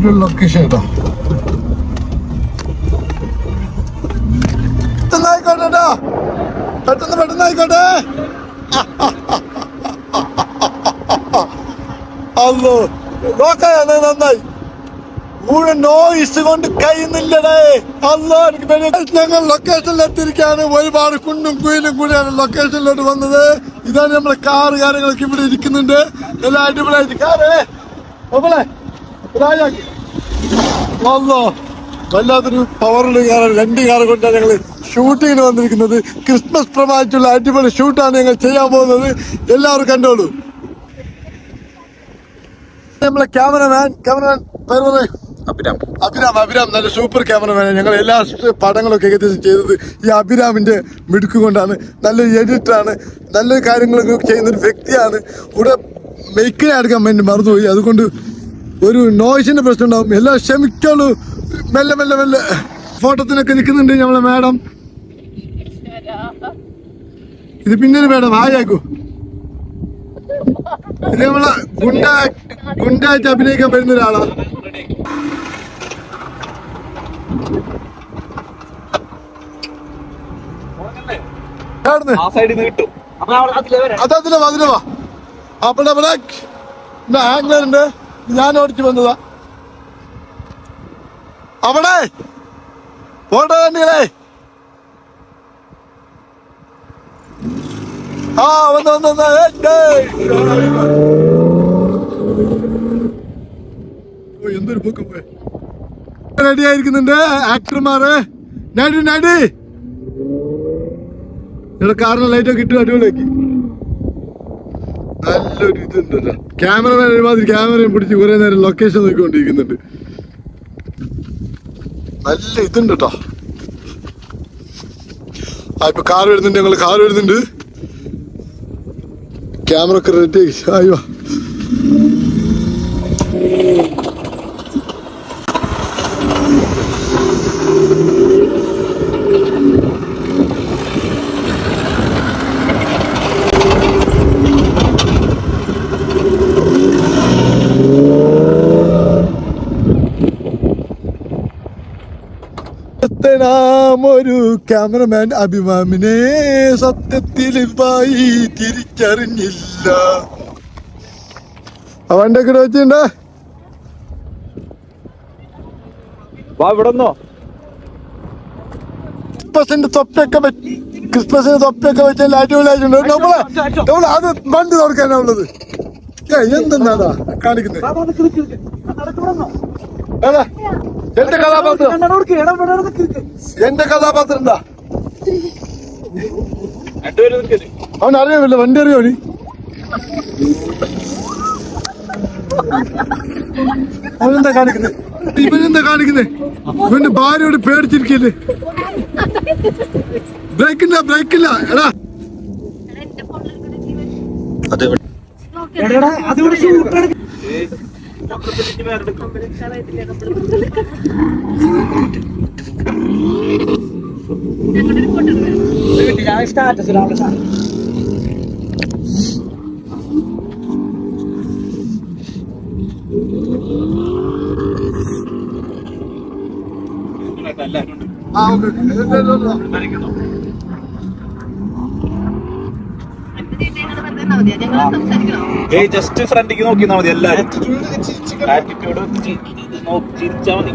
അടിപൊളി ലൊക്കേഷൻ കേട്ടോ. പെട്ടെന്നായിക്കോട്ടെ, പെട്ടെന്നായിക്കോട്ടെ. അല്ലോ നോക്കാൻ നന്നായി. മുഴുവൻ നോയിസ് കൊണ്ട് കഴിയുന്നില്ലടേ. അല്ലോ എനിക്ക് ഞങ്ങൾ ലൊക്കേഷനിൽ എത്തിയിരിക്കുകയാണ്. ഒരുപാട് കുണ്ടും കുയിലും കൂടിയാണ് ലൊക്കേഷനിലോട്ട് വന്നത്. ഇതാണ് നമ്മളെ കാറ് കാര്യങ്ങളൊക്കെ ഇവിടെ ഇരിക്കുന്നുണ്ട്. എല്ലാം അടിപൊളിയായിട്ട് കാറേ നമ്മളെ അല്ലോ വല്ലാത്തൊരു പവറുള്ള കാറാണ്. 2 കാറ് കൊണ്ടാണ് ഞങ്ങൾ ഷൂട്ടിങ്ങിന് വന്നിരിക്കുന്നത്. ക്രിസ്മസ് പ്രമാണിച്ചുള്ള അടിപൊളി ഷൂട്ടാണ് ഞങ്ങൾ ചെയ്യാൻ പോകുന്നത്. എല്ലാവരും കണ്ടോളൂ. നമ്മളെ ക്യാമറമാൻ പേര് പറയും അഭിരാം നല്ല സൂപ്പർ ക്യാമറമാൻ. ഞങ്ങൾ എല്ലാ പടങ്ങളൊക്കെ ഏകദേശം ചെയ്തത് ഈ അഭിരാമിന്റെ മിടുക്ക് കൊണ്ടാണ്. നല്ലൊരു എഡിറ്ററാണ്, നല്ല കാര്യങ്ങളൊക്കെ ചെയ്യുന്നൊരു വ്യക്തിയാണ്. ഇവിടെ മെയ്ക്കിനെ എടുക്കാൻ വേണ്ടി മറന്നുപോയി. അതുകൊണ്ട് ഒരു നോയ്സിന്റെ പ്രശ്നം ഉണ്ടാവും. എല്ലാം ക്ഷമിക്കുള്ളൂ. മെല്ലെ ഫോട്ടോത്തിനൊക്കെ നിൽക്കുന്നുണ്ട് നമ്മളെ മാഡം. ഇത് പിന്നൊരു മാഡം ആയാക്കൂ. ഇത് നമ്മളെ ഗുണ്ടായിട്ട് അഭിനയിക്കാൻ വരുന്ന ഒരാളാ. അതിലെ വാ. അവിടെ ആംഗ്ലറുണ്ട്. ഞാൻ ഓടിച്ചു വന്നതാ. അവിടെ ഫോട്ടോ കണ്ടില്ലേ? ആ വന്ന് എന്തൊരു പൊക്കം പോയി. റെഡി ആയിരിക്കുന്നുണ്ട് ആക്ടർമാര്. നടി ഇവിടെ കാറിന് ലൈറ്റൊക്കെ ഇട്ടു അടിപൊളിയാക്കി. നല്ലൊരു ഇതുണ്ടല്ലോ. ക്യാമറമാൻ ഒരുമാതിരി ക്യാമറയും പിടിച്ച് കുറെ നേരം ലൊക്കേഷൻ നോക്കിക്കൊണ്ടിരിക്കുന്നുണ്ട്. നല്ല ഇതുണ്ട് കേട്ടോ. ഇപ്പൊ കാർ വരുന്നുണ്ട്. ഞങ്ങൾ കാർ വരുന്നുണ്ട്. ക്യാമറ ഒക്കെ റെഡി ആയോ. ഒരു ക്യാമറമാൻ അഭിമാമിനെ സത്യത്തിൽ വായി തിരിച്ചറിഞ്ഞില്ല. അവന്റെ കൂടെ വെച്ചിട്ടുണ്ടോ ക്രിസ്മസിന്റെ തൊപ്പിയൊക്കെ വെച്ചാൽ അടിപൊളിയായിട്ടുണ്ട്. നമ്മളെ അത് വണ്ടി തുറക്കാനാ ഉള്ളത്. എന്തെന്നാടാ കാണിക്കുന്നത്? എന്റെ കഥാപാത്രം എന്താ? അവൻ അറിയാമില്ല. വണ്ടി അറിയോ? അവനെന്താ കാണിക്കുന്നത്? ഇവനെന്താ കാണിക്കുന്നത്? ഇവന്റെ ഭാര്യയോട് പേടിച്ചിരിക്കല്ലേ? ബ്രേക്കില്ല എടാ. ജസ്റ്റ് ഫ്രണ്ടിക്ക് നോക്കിയാ മതി. എല്ലാരും ആറ്റിറ്റ്യൂഡ് ചിരിച്ചാ മതി.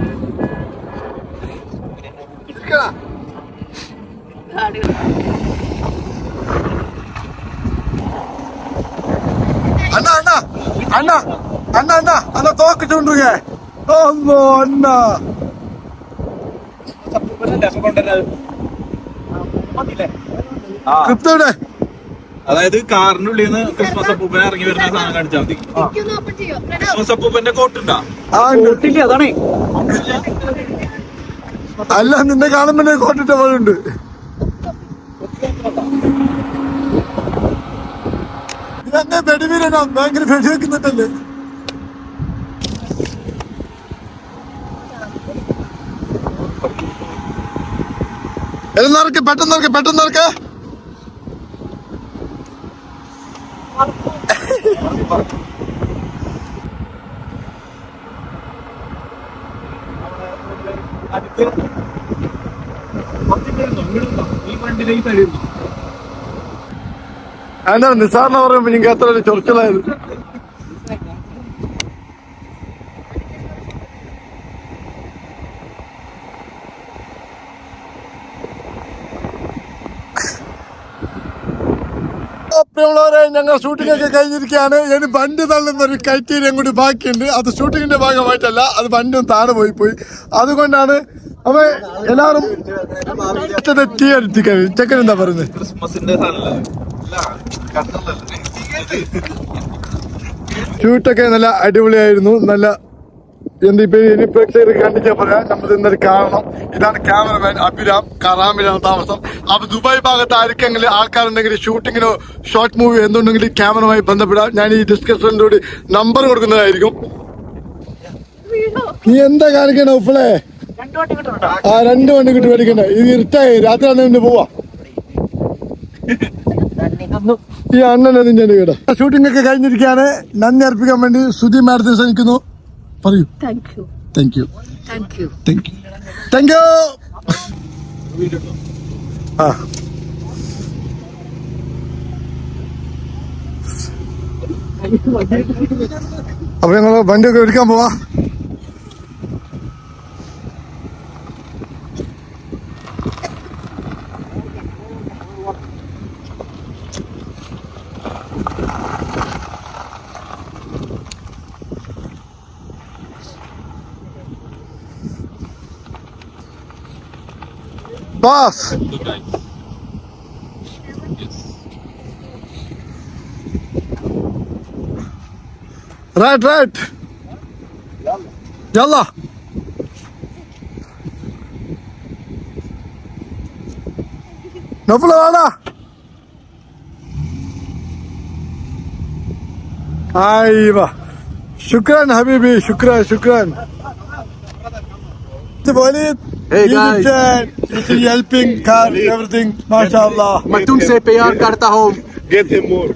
അണ്ണ തോക്ക് ചൂണ്ടുക. അണ്ണ ക്രിപ്റ്റോടെ അതായത് കാറിന്റെ ഉള്ളിൽ നിന്ന് ക്രിസ്മസ് അപ്പൂപ്പനെ ഇറങ്ങി വരുന്ന സാധനം കാണിച്ചാൽ മതി. ക്രിസ്മസ് അപ്പൂപ്പന്റെ കോട്ടുണ്ടാ? അതാണ്. അല്ല നിന്നെ കാണുമ്പോ കോട്ടിട്ട പോലെ ഉണ്ട്. ഇതെന്നെ വെടിവീരനാ. ഭയങ്കര വെടിവെക്കുന്നുണ്ടല്ലേ? പെട്ടെന്ന് നടക്ക. അടുത്ത് കുറച്ച് പേരുണ്ടോ? വീടുണ്ടോ? ഈ വണ്ടിയിലേക്ക് തരുന്നു. എന്താണ് നിസാറിനെ പറയുമ്പോ നിങ്ങൾക്ക് എത്ര ഒരു ചൊറിച്ചിലായത്? പ്രിയമുള്ളവരെ, ഞങ്ങൾ ഷൂട്ടിംഗ് ഒക്കെ കഴിഞ്ഞിരിക്കുകയാണ്. ഇനി വണ്ടി തള്ളുന്ന ഒരു ക്രൈറ്റീരിയം കൂടി ബാക്കിയുണ്ട്. അത് ഷൂട്ടിങ്ങിന്റെ ഭാഗമായിട്ടല്ല, അത് വണ്ടിയും താഴെ പോയി. അതുകൊണ്ടാണ് അപ്പൊ എല്ലാവരും തീ അടിച്ചിക്കാൻ. ചെക്കൻ എന്താ പറയുന്നത്? ക്രിസ്മസിന്റെ ഷൂട്ടൊക്കെ നല്ല അടിപൊളിയായിരുന്നു. നല്ല എന്ത് ഇപ്പൊ ഇനി പ്രേക്ഷകർ കണ്ടിച്ചാൽ പറയാം, നമ്മൾ ഇന്നലെ കാണണം. ഇതാണ് ക്യാമറമാൻ അഭിരാം, കറാമിലാണ് താമസം. അപ്പൊ ദുബായ് ഭാഗത്ത് ആർക്കെങ്കിലും ആൾക്കാരുണ്ടെങ്കിൽ ഷൂട്ടിങ്ങിനോ ഷോർട്ട് മൂവി എന്തുണ്ടെങ്കിൽ ക്യാമറമായി ബന്ധപ്പെടാം. ഞാൻ ഈ ഡിസ്കഷനിലൂടെ നമ്പർ കൊടുക്കുന്നതായിരിക്കും. നീ എന്താ കാണിക്കണ ഉപ്പളെ? ആ 2 വണ്ടി കിട്ടി മേടിക്കണ്ടേ? ഇത് ഇരുട്ടായി, രാത്രി അന്നെ പോവാ. ഈ അണ്ണനെ നിന്റെ കേട്ടോ. ഷൂട്ടിംഗ് ഒക്കെ കഴിഞ്ഞിരിക്കുകയാണ്. നന്ദി അർപ്പിക്കാൻ വേണ്ടി സുധി മാഡത്തിന് ശ്രമിക്കുന്നു. പറയൂ. Thank you. Thank you. Thank you. Thank you. Thank you. ആ അപ്പൊ ഞങ്ങള് വണ്ടിയൊക്കെ എടുക്കാൻ പോവാ. Boss. Right. Yalla. نفل وانا. ايوه. شكرا حبيبي. شكرا. وليد. Hey guys, you're helping car everything, mashallah. मैं तुमसे प्यार करता हूँ. Get him more.